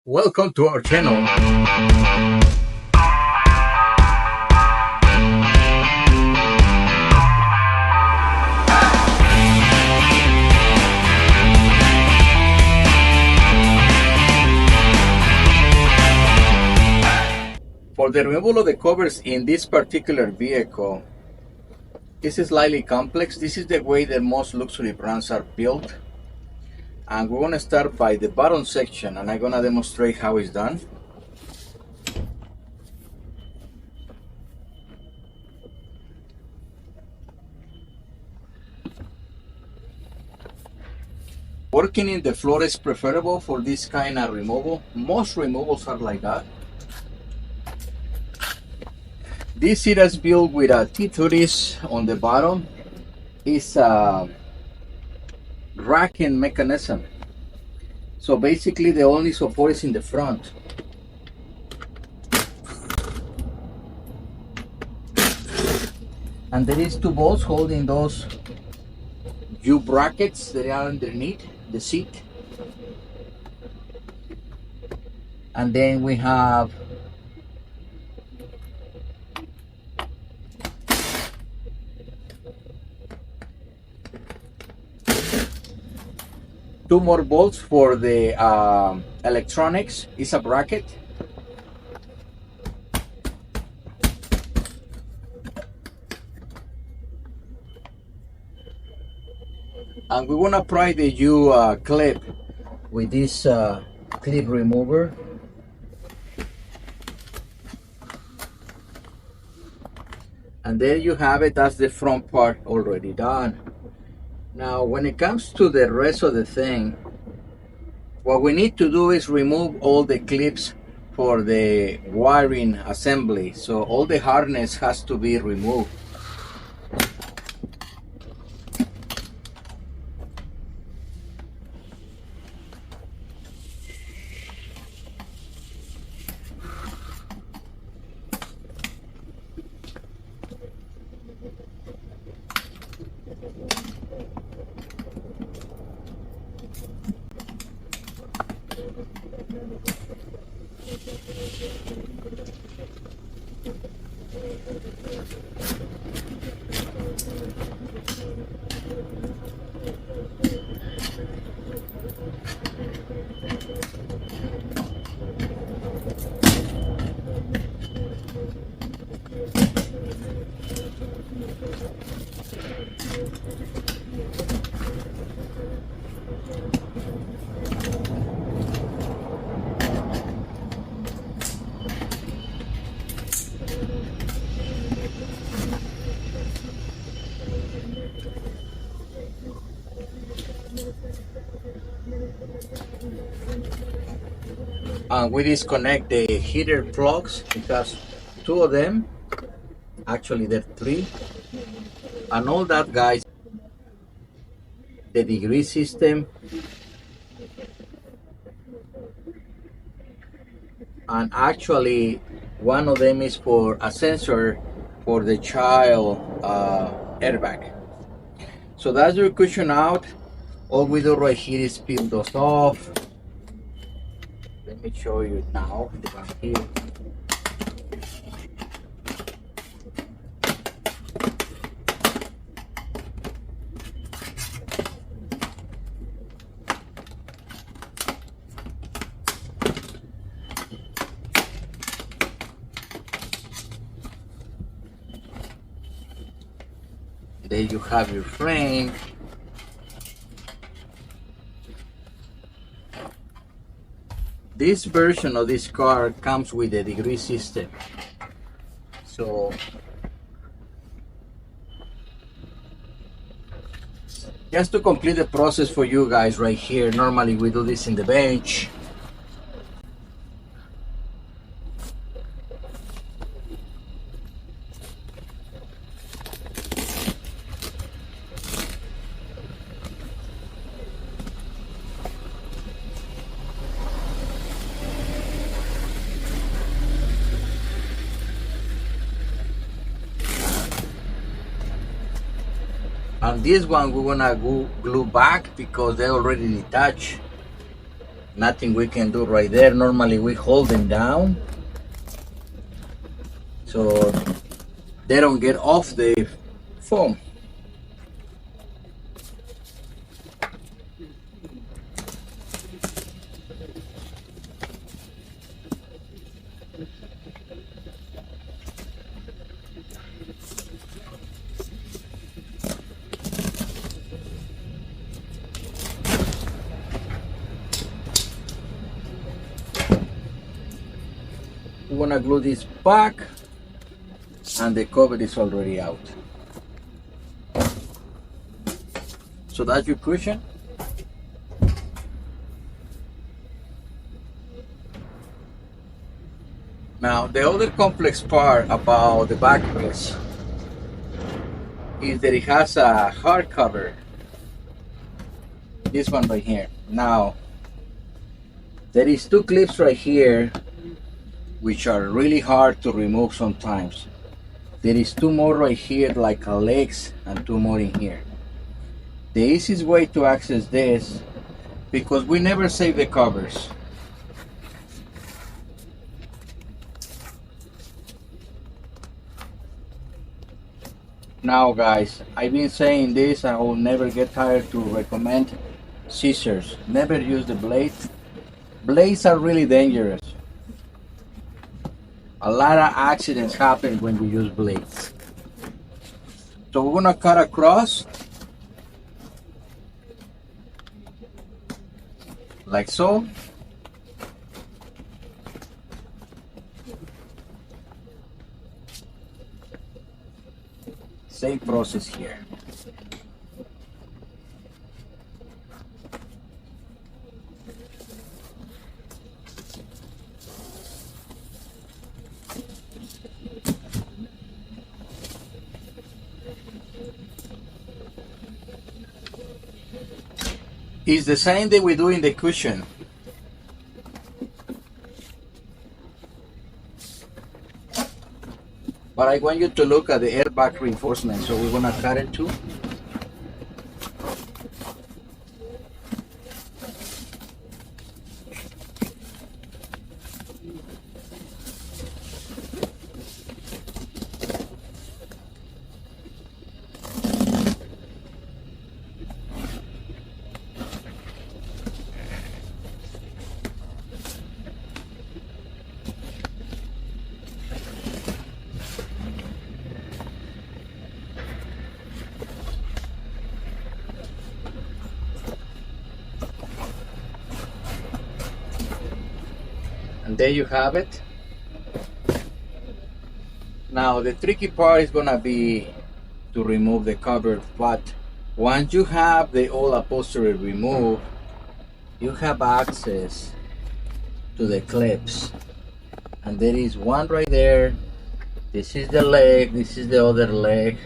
Welcome to our channel. For the removal of the covers in this particular vehicle, this is slightly complex. This is the way that most luxury brands are built. And we're going to start by the bottom section, and I'm going to demonstrate how it's done. Working in the floor is preferable for this kind of removal. Most removals are like that. This seat is built with a T30s on the bottom. It's a racking mechanism. So basically the only support is in the front. And there is two bolts holding those U-brackets that are underneath the seat. And then we have two more bolts for the electronics. It's a bracket. And we want to pry the U clip with this clip remover. And there you have it. That's the front part already done. Now when it comes to the rest of the thing, what we need to do is remove all the clips for the wiring assembly. So all the harness has to be removed. We disconnect the heater plugs because two of them, actually there are three, and all that, guys. The degree system, and actually one of them is for a sensor for the child airbag. So that's your cushion out. All we do right here is peel those off. Let me show you now. Here. There you have your frame. This version of this car comes with a degree system. So just to complete the process for you guys right here, normally we do this in the bench. And this one we're gonna glue back because they already detached. Nothing we can do right there. Normally we hold them down so they don't get off the foam. We want to glue this back, and the cover is already out. So that's your cushion. Now the other complex part about the backrest is that it has a hard cover. This one right here. Now there is two clips right here which are really hard to remove sometimes. There is two more right here like a legs and two more in here. The easiest way to access this, because we never save the covers. Now guys, I've been saying this, I will never get tired to recommend scissors. Never use the blade. Blades are really dangerous. A lot of accidents happen when you use blades. So we're gonna cut across like so. Same process here. It's the same that we do in the cushion. But I want you to look at the airbag reinforcement, so we're gonna cut it too. And there you have it. Now the tricky part is gonna be to remove the cover, but once you have the old upholstery removed, you have access to the clips. And there is one right there. This is the leg, this is the other leg.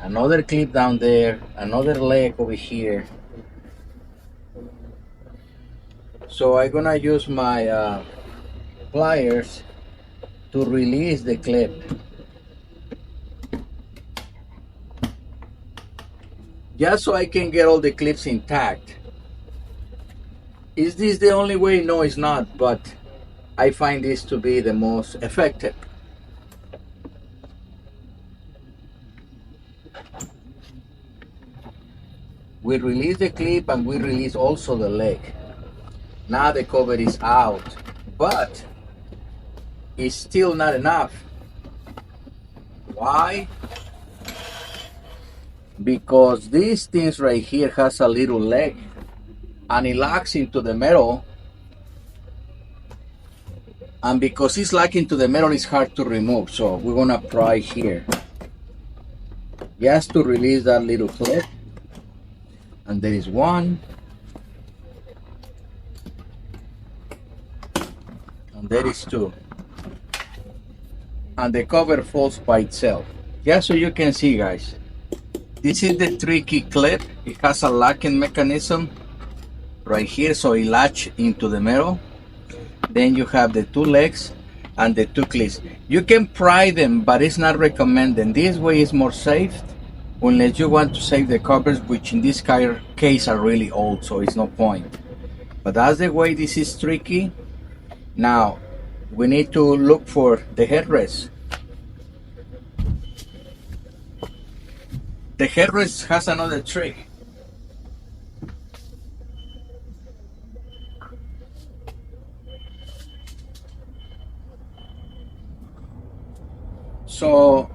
Another clip down there, another leg over here. So I'm gonna use my pliers to release the clip. Just so I can get all the clips intact. Is this the only way? No, it's not, but I find this to be the most effective. We release the clip and we release also the leg. Now the cover is out, but it's still not enough. Why? Because these things right here has a little leg and it locks into the metal, and because it's locked into the metal, it's hard to remove. So we're gonna pry here just to release that little clip. And there is one, and there is two, and the cover falls by itself. Just so you can see, guys, this is the tricky clip. It has a locking mechanism right here, so it latch into the metal. Then you have the two legs and the two clips. You can pry them, but it's not recommended. This way is more safe. unless you want to save the covers, which in this case are really old, so it's no point. But that's the way this is tricky. Now we need to look for the headrest. The headrest has another trick. So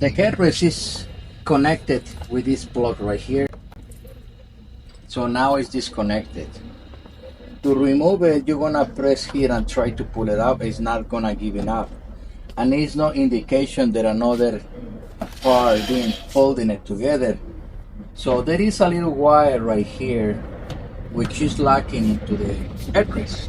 the headrest is connected with this plug right here. So now it's disconnected. To remove it, you're gonna press here and try to pull it out. It's not gonna give it up. And it's no indication that another part being holding it together. So there is a little wire right here which is locking into the headrest.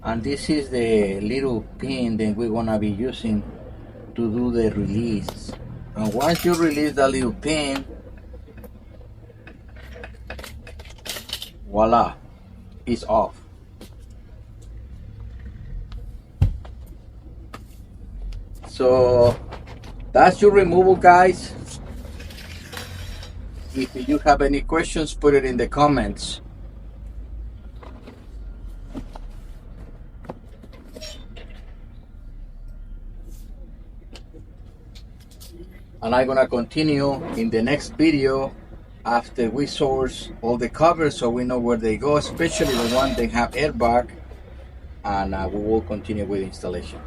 And this is the little pin that we're gonna be using to do the release. And once you release the little pin, voila, it's off. So that's your removal, guys. If you have any questions, put it in the comments. And I'm gonna continue in the next video after we source all the covers so we know where they go, especially the one that have airbag, and we will continue with installation.